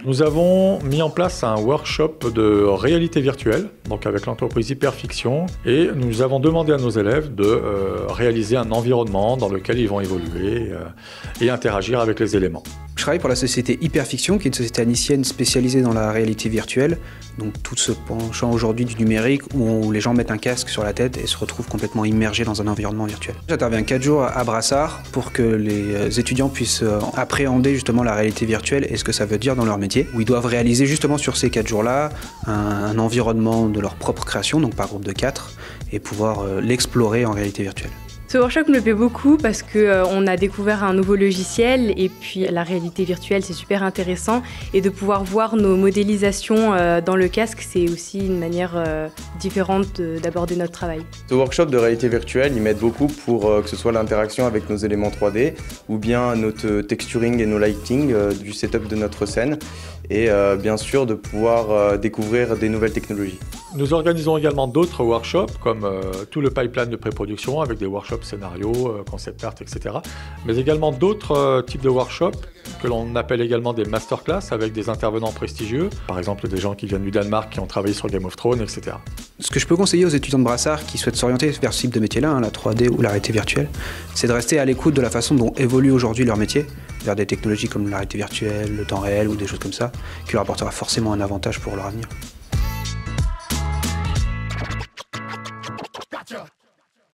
Nous avons mis en place un workshop de réalité virtuelle, donc avec l'entreprise Hyperfiction, et nous avons demandé à nos élèves de réaliser un environnement dans lequel ils vont évoluer et interagir avec les éléments. Je travaille pour la société Hyperfiction, qui est une société anicienne spécialisée dans la réalité virtuelle, donc tout ce penchant aujourd'hui du numérique où les gens mettent un casque sur la tête et se retrouvent complètement immergés dans un environnement virtuel. J'interviens 4 jours à Brassard pour que les étudiants puissent appréhender justement la réalité virtuelle et ce que ça veut dire dans leur métier, où ils doivent réaliser justement sur ces 4 jours-là un environnement de leur propre création, donc par groupe de 4, et pouvoir l'explorer en réalité virtuelle. Ce workshop me plaît beaucoup parce qu'on a découvert un nouveau logiciel et puis la réalité virtuelle, c'est super intéressant. Et de pouvoir voir nos modélisations dans le casque, c'est aussi une manière différente d'aborder notre travail. Ce workshop de réalité virtuelle, il m'aide beaucoup pour que ce soit l'interaction avec nos éléments 3D ou bien notre texturing et nos lighting du setup de notre scène et bien sûr de pouvoir découvrir des nouvelles technologies. Nous organisons également d'autres workshops comme tout le pipeline de pré-production avec des workshops scénarios, concept art, etc. Mais également d'autres types de workshops que l'on appelle également des masterclass avec des intervenants prestigieux, par exemple des gens qui viennent du Danemark, qui ont travaillé sur Game of Thrones, etc. Ce que je peux conseiller aux étudiants de Brassard qui souhaitent s'orienter vers ce type de métier-là, la 3D ou la réalité virtuelle, c'est de rester à l'écoute de la façon dont évolue aujourd'hui leur métier, vers des technologies comme la réalité virtuelle, le temps réel ou des choses comme ça, qui leur apportera forcément un avantage pour leur avenir.